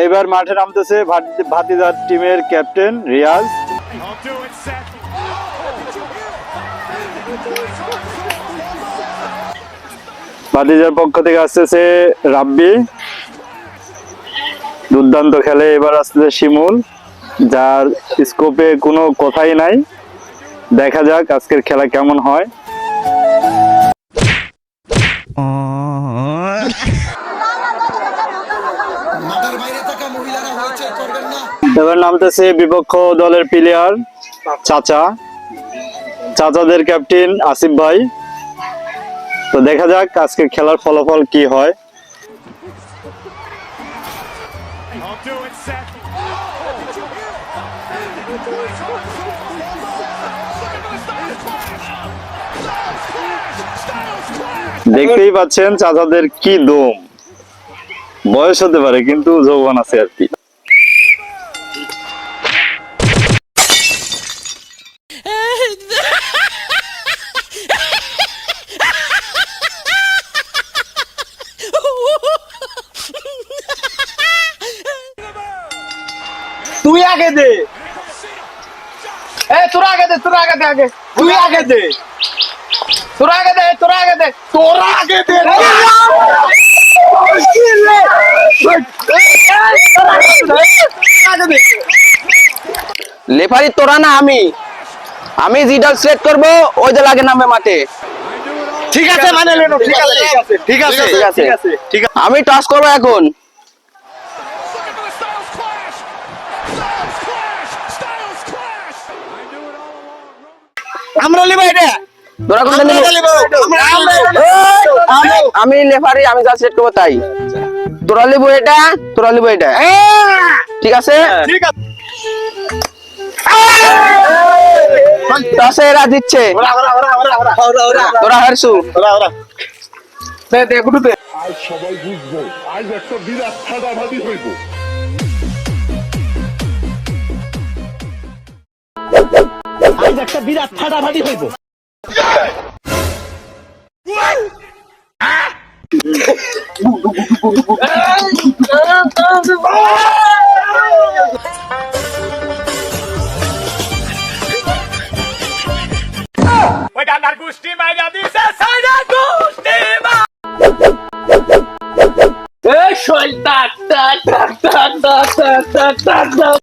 এবার মাঠে নামতেছে ভাতিজার টিমের ক্যাপ্টেন রিয়াজ। ভাতিজার পক্ষ থেকে আসতেছে রাব্বি, দুর্দান্ত খেলে। এবার আসতেছে শিমুল, যার স্কোপে কোনো কথাই নাই। দেখা যাক আজকের খেলা কেমন হয়। এবার নামতেছে বিপক্ষ দলের প্লেয়ার চাচাদের ক্যাপ্টেন আসিফ ভাই। তো দেখা যাক আজকের খেলার ফলাফল কি হয়। দেখতেই পাচ্ছেন চাচাদের কি দম। বয়স হতে পারে কিন্তু যৌবন আছে আর কি। তুই আগে দে, তোরা আগে দে, তোরা আগে দে, আগে তুই আগে দে, তোরা আগে দে, তোরা আগে দে, তোরা আগে দে। লেফারি তোরা না, আমি জিডাল সেট করব, ওই যে লাগে নামবে মাঠে। ঠিক আছে, মানে লেনো, ঠিক আছে, ঠিক আছে, ঠিক আছে, ঠিক আছে। আমি টস করব এখন। আমরা লিব এটা, তোরা কোনটা লিব? আমি লেফারি, আমি যা সেট করব তাই। তোরা লিব এটা, তোরা লিব এটা, ঠিক আছে? ঠিক আছে। টসে এরা দিচ্ছে, তোরা হারছু। আজ সবাই বুঝবো, আজ একটা বিরাট ফাটাফাটি হইব। আজ একটা বিরাট ফাটাফাটি হইব। ওই ডান্ডার গুষ্টি মাইরা দিছে সাইরা গুষ্টি মা। এই শৈল টাক টাক টাক টাক টাক টাক টাক টাক।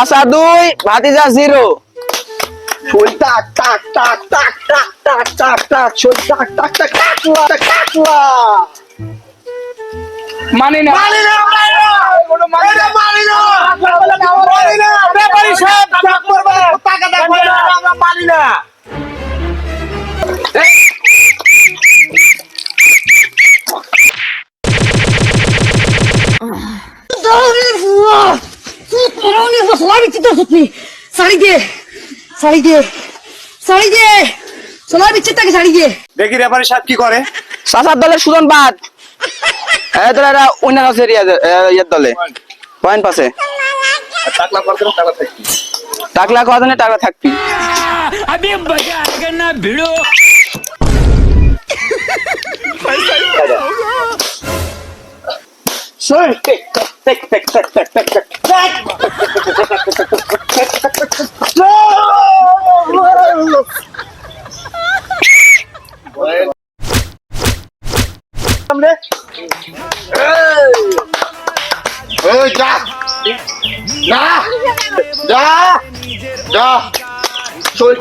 আশা 2, ভাতিজা 0। শৈল টাক টাক টাক টাক টাক টাক টাক টাক, শৈল টাক টাক টাক টাকলা টাকলা। মানি না, মানি না, মানি না, মানি না, মানি না। ব্যাপারী সাহেব টাকা করবে, টাকা দেখবে না, আমরা মানি না। দেখি রেফারি সাহেব কি করে। সাসার দলের সুজন বাদ, এরা উইনার আছে ইয়ের দলে, পয়েন্ট পাশে। টাকলা কথা না, টাকলা থাকবি। अभी मजा आएगा ना भिड़ो।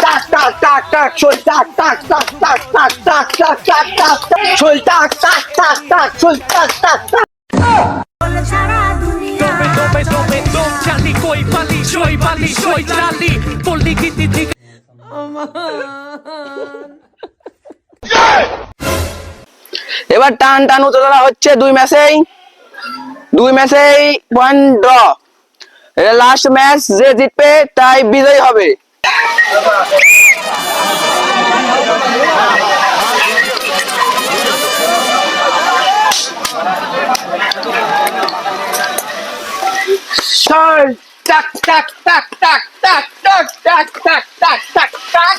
টাক টাক টাক টাক, শোল টাক টাক টাক টাক টাক টাক টাক টাক টাক, শোল টাক টাক টাক টাক, শোল টাক টাক টাক। Tope, tope, dom chali, koi bali, shoi chali, poli kiti thik. এবার টান টান উত্তেজনা হচ্ছে, 2 ম্যাচেই পয়েন্ট ড্র। এটা লাস্ট ম্যাচ, যে জিতবে তাই বিজয়ী হবে। টাক টাক টাক টাক টাক টাক টাক টাক টাক টাক টাক।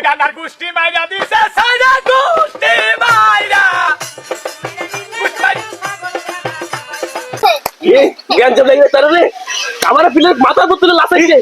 সাইডানার গুষ্টি মাইরা দিছে সাইডা গুষ্টি মাইরা জ্ঞান জব লাগে তার রে আমার পিলে মাথা পুতুলে লাসাইছে